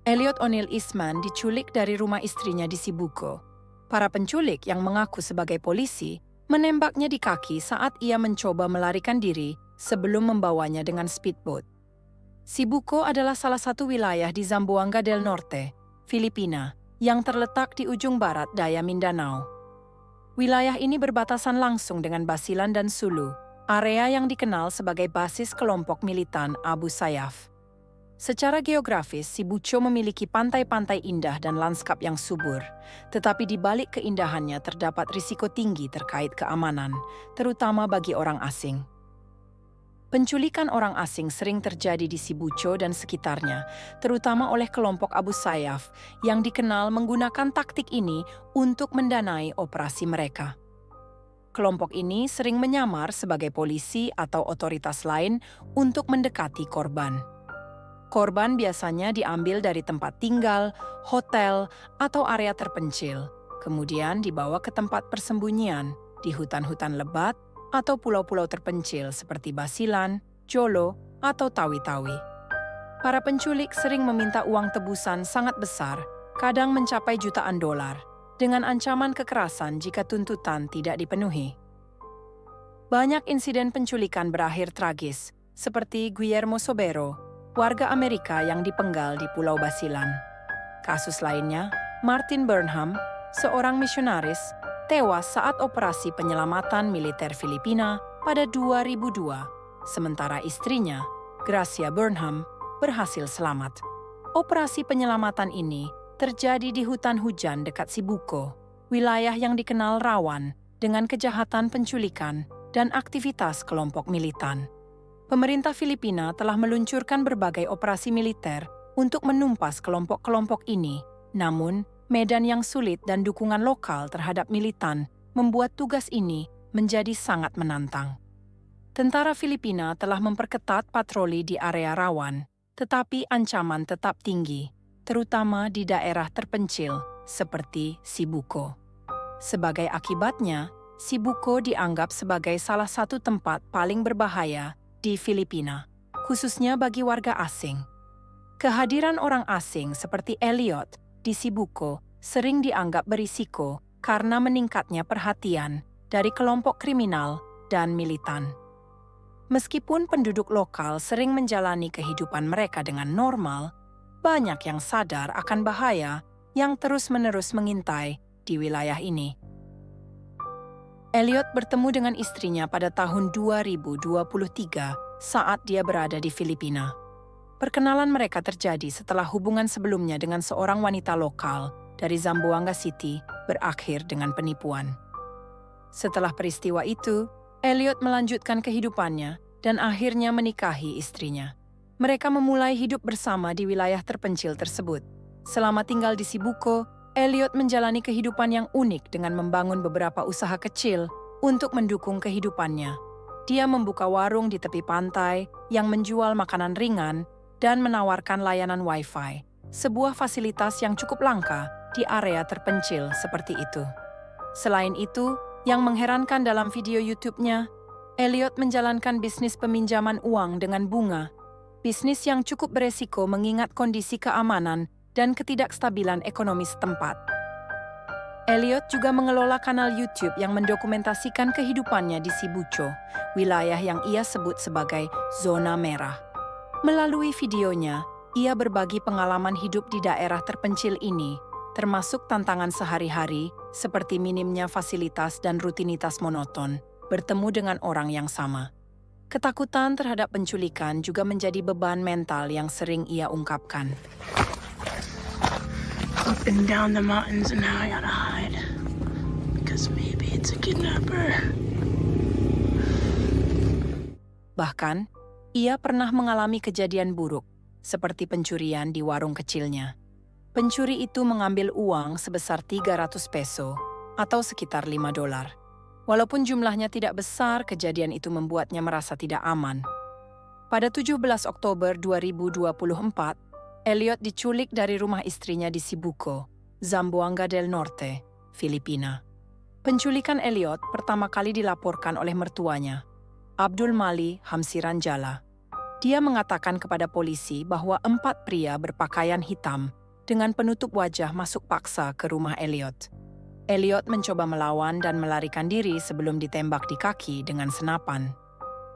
Elliot O'Neill Eastman diculik dari rumah istrinya di Sibuko. Para penculik yang mengaku sebagai polisi menembaknya di kaki saat ia mencoba melarikan diri sebelum membawanya dengan speedboat. Sibuko adalah salah satu wilayah di Zamboanga del Norte, Filipina, yang terletak di ujung barat daya Mindanao. Wilayah ini berbatasan langsung dengan Basilan dan Sulu, area yang dikenal sebagai basis kelompok militan Abu Sayyaf. Secara geografis, Sibuco memiliki pantai-pantai indah dan lanskap yang subur, tetapi di balik keindahannya terdapat risiko tinggi terkait keamanan, terutama bagi orang asing. Penculikan orang asing sering terjadi di Sibuco dan sekitarnya, terutama oleh kelompok Abu Sayyaf yang dikenal menggunakan taktik ini untuk mendanai operasi mereka. Kelompok ini sering menyamar sebagai polisi atau otoritas lain untuk mendekati korban. Korban biasanya diambil dari tempat tinggal, hotel, atau area terpencil, kemudian dibawa ke tempat persembunyian di hutan-hutan lebat atau pulau-pulau terpencil seperti Basilan, Jolo, atau Tawi-Tawi. Para penculik sering meminta uang tebusan sangat besar, kadang mencapai jutaan dolar, dengan ancaman kekerasan jika tuntutan tidak dipenuhi. Banyak insiden penculikan berakhir tragis, seperti Guillermo Sobero, warga Amerika yang dipenggal di Pulau Basilan. Kasus lainnya, Martin Burnham, seorang misionaris, tewas saat operasi penyelamatan militer Filipina pada 2002, sementara istrinya, Gracia Burnham, berhasil selamat. Operasi penyelamatan ini terjadi di hutan hujan dekat Sibuko, wilayah yang dikenal rawan dengan kejahatan penculikan dan aktivitas kelompok militan. Pemerintah Filipina telah meluncurkan berbagai operasi militer untuk menumpas kelompok-kelompok ini. Namun, medan yang sulit dan dukungan lokal terhadap militan membuat tugas ini menjadi sangat menantang. Tentara Filipina telah memperketat patroli di area rawan, tetapi ancaman tetap tinggi, terutama di daerah terpencil seperti Sibuko. Sebagai akibatnya, Sibuko dianggap sebagai salah satu tempat paling berbahaya di Filipina, khususnya bagi warga asing. Kehadiran orang asing seperti Elliot di Sibuko sering dianggap berisiko karena meningkatnya perhatian dari kelompok kriminal dan militan. Meskipun penduduk lokal sering menjalani kehidupan mereka dengan normal, banyak yang sadar akan bahaya yang terus-menerus mengintai di wilayah ini. Elliot bertemu dengan istrinya pada tahun 2023 saat dia berada di Filipina. Perkenalan mereka terjadi setelah hubungan sebelumnya dengan seorang wanita lokal dari Zamboanga City berakhir dengan penipuan. Setelah peristiwa itu, Elliot melanjutkan kehidupannya dan akhirnya menikahi istrinya. Mereka memulai hidup bersama di wilayah terpencil tersebut. Selama tinggal di Sibuko, Elliot menjalani kehidupan yang unik dengan membangun beberapa usaha kecil untuk mendukung kehidupannya. Dia membuka warung di tepi pantai yang menjual makanan ringan dan menawarkan layanan Wi-Fi, sebuah fasilitas yang cukup langka di area terpencil seperti itu. Selain itu, yang mengherankan dalam video YouTube-nya, Elliot menjalankan bisnis peminjaman uang dengan bunga, bisnis yang cukup beresiko mengingat kondisi keamanan dan ketidakstabilan ekonomi setempat. Elliot juga mengelola kanal YouTube yang mendokumentasikan kehidupannya di Sibuco, wilayah yang ia sebut sebagai zona merah. Melalui videonya, ia berbagi pengalaman hidup di daerah terpencil ini, termasuk tantangan sehari-hari seperti minimnya fasilitas dan rutinitas monoton, bertemu dengan orang yang sama. Ketakutan terhadap penculikan juga menjadi beban mental yang sering ia ungkapkan. Up and down the mountains and now I gotta hide because maybe it's a kidnapper. Bahkan, ia pernah mengalami kejadian buruk, seperti pencurian di warung kecilnya. Pencuri itu mengambil uang sebesar 300 peso atau sekitar $5. Walaupun jumlahnya tidak besar, kejadian itu membuatnya merasa tidak aman. Pada 17 Oktober 2024, Elliot diculik dari rumah istrinya di Sibuko, Zamboanga del Norte, Filipina. Penculikan Elliot pertama kali dilaporkan oleh mertuanya, Abdul Mali Hamsiran Jala. Dia mengatakan kepada polisi bahwa 4 pria berpakaian hitam dengan penutup wajah masuk paksa ke rumah Elliot. Elliot mencoba melawan dan melarikan diri sebelum ditembak di kaki dengan senapan.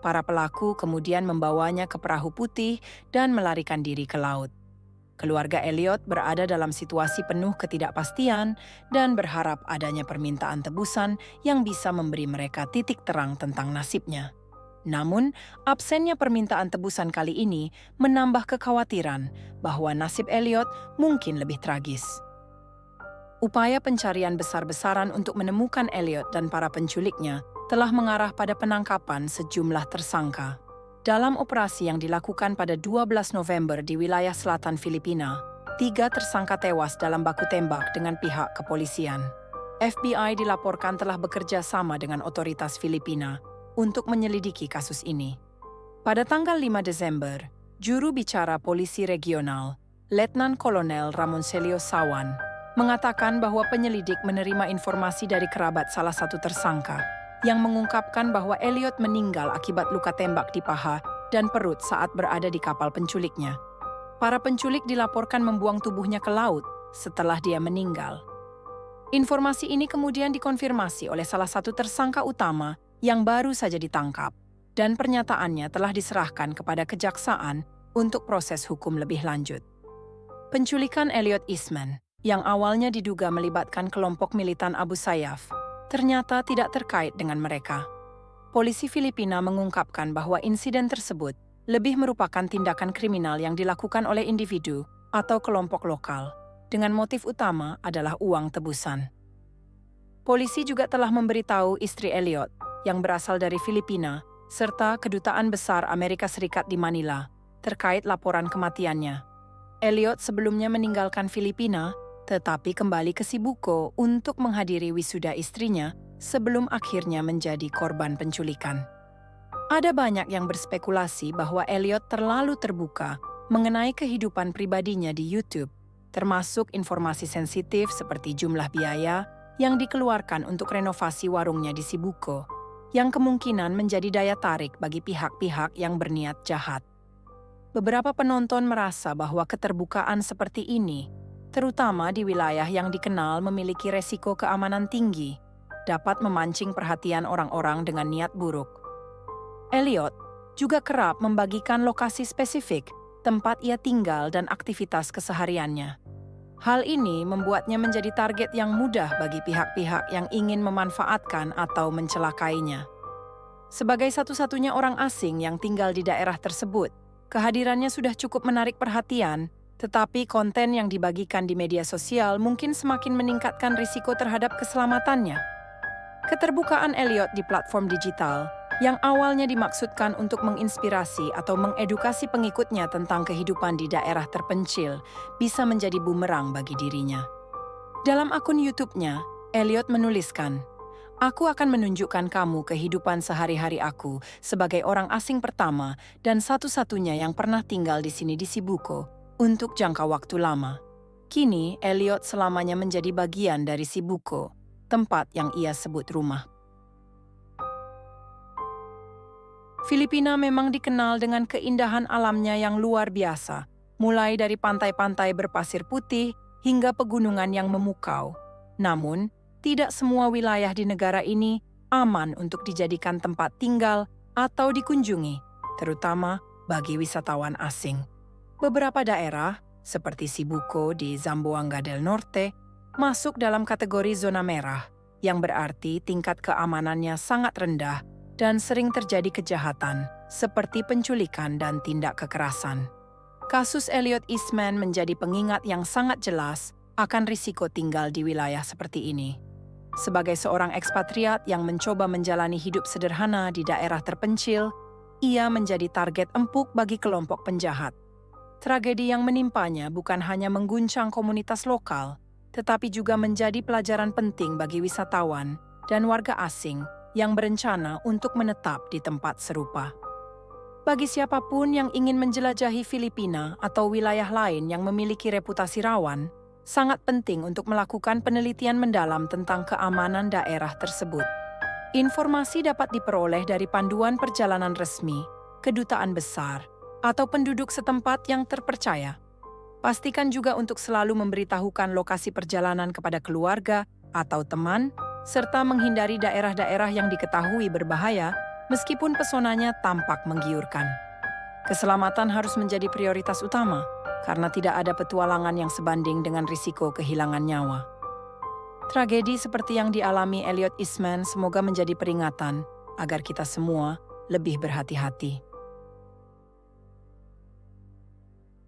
Para pelaku kemudian membawanya ke perahu putih dan melarikan diri ke laut. Keluarga Elliot berada dalam situasi penuh ketidakpastian dan berharap adanya permintaan tebusan yang bisa memberi mereka titik terang tentang nasibnya. Namun, absennya permintaan tebusan kali ini menambah kekhawatiran bahwa nasib Elliot mungkin lebih tragis. Upaya pencarian besar-besaran untuk menemukan Elliot dan para penculiknya telah mengarah pada penangkapan sejumlah tersangka. Dalam operasi yang dilakukan pada 12 November di wilayah selatan Filipina, 3 tersangka tewas dalam baku tembak dengan pihak kepolisian. FBI dilaporkan telah bekerja sama dengan otoritas Filipina untuk menyelidiki kasus ini. Pada tanggal 5 Desember, juru bicara polisi regional, Letnan Kolonel Ramonselio Sawan, mengatakan bahwa penyelidik menerima informasi dari kerabat salah satu tersangka yang mengungkapkan bahwa Elliot meninggal akibat luka tembak di paha dan perut saat berada di kapal penculiknya. Para penculik dilaporkan membuang tubuhnya ke laut setelah dia meninggal. Informasi ini kemudian dikonfirmasi oleh salah satu tersangka utama yang baru saja ditangkap, dan pernyataannya telah diserahkan kepada kejaksaan untuk proses hukum lebih lanjut. Penculikan Elliot Eastman, yang awalnya diduga melibatkan kelompok militan Abu Sayyaf, ternyata tidak terkait dengan mereka. Polisi Filipina mengungkapkan bahwa insiden tersebut lebih merupakan tindakan kriminal yang dilakukan oleh individu atau kelompok lokal, dengan motif utama adalah uang tebusan. Polisi juga telah memberitahu istri Elliot, yang berasal dari Filipina, serta Kedutaan Besar Amerika Serikat di Manila, terkait laporan kematiannya. Elliot sebelumnya meninggalkan Filipina, tetapi kembali ke Cebuco untuk menghadiri wisuda istrinya sebelum akhirnya menjadi korban penculikan. Ada banyak yang berspekulasi bahwa Elliot terlalu terbuka mengenai kehidupan pribadinya di YouTube, termasuk informasi sensitif seperti jumlah biaya yang dikeluarkan untuk renovasi warungnya di Cebuco, yang kemungkinan menjadi daya tarik bagi pihak-pihak yang berniat jahat. Beberapa penonton merasa bahwa keterbukaan seperti ini, terutama di wilayah yang dikenal memiliki resiko keamanan tinggi, dapat memancing perhatian orang-orang dengan niat buruk. Elliot juga kerap membagikan lokasi spesifik, tempat ia tinggal dan aktivitas kesehariannya. Hal ini membuatnya menjadi target yang mudah bagi pihak-pihak yang ingin memanfaatkan atau mencelakainya. Sebagai satu-satunya orang asing yang tinggal di daerah tersebut, kehadirannya sudah cukup menarik perhatian, tetapi konten yang dibagikan di media sosial mungkin semakin meningkatkan risiko terhadap keselamatannya. Keterbukaan Elliot di platform digital, yang awalnya dimaksudkan untuk menginspirasi atau mengedukasi pengikutnya tentang kehidupan di daerah terpencil, bisa menjadi bumerang bagi dirinya. Dalam akun YouTube-nya, Elliot menuliskan, "Aku akan menunjukkan kamu kehidupan sehari-hari aku sebagai orang asing pertama dan satu-satunya yang pernah tinggal di sini di Cebuco untuk jangka waktu lama." Kini, Elliot selamanya menjadi bagian dari Cebuco, tempat yang ia sebut rumah. Filipina memang dikenal dengan keindahan alamnya yang luar biasa, mulai dari pantai-pantai berpasir putih hingga pegunungan yang memukau. Namun, tidak semua wilayah di negara ini aman untuk dijadikan tempat tinggal atau dikunjungi, terutama bagi wisatawan asing. Beberapa daerah, seperti Cebuco di Zamboanga del Norte, masuk dalam kategori zona merah, yang berarti tingkat keamanannya sangat rendah dan sering terjadi kejahatan, seperti penculikan dan tindak kekerasan. Kasus Elliot Eastman menjadi pengingat yang sangat jelas akan risiko tinggal di wilayah seperti ini. Sebagai seorang ekspatriat yang mencoba menjalani hidup sederhana di daerah terpencil, ia menjadi target empuk bagi kelompok penjahat. Tragedi yang menimpanya bukan hanya mengguncang komunitas lokal, tetapi juga menjadi pelajaran penting bagi wisatawan dan warga asing yang berencana untuk menetap di tempat serupa. Bagi siapapun yang ingin menjelajahi Filipina atau wilayah lain yang memiliki reputasi rawan, sangat penting untuk melakukan penelitian mendalam tentang keamanan daerah tersebut. Informasi dapat diperoleh dari panduan perjalanan resmi, kedutaan besar, atau penduduk setempat yang terpercaya. Pastikan juga untuk selalu memberitahukan lokasi perjalanan kepada keluarga atau teman, serta menghindari daerah-daerah yang diketahui berbahaya meskipun pesonanya tampak menggiurkan. Keselamatan harus menjadi prioritas utama, karena tidak ada petualangan yang sebanding dengan risiko kehilangan nyawa. Tragedi seperti yang dialami Elliot Eastman semoga menjadi peringatan agar kita semua lebih berhati-hati.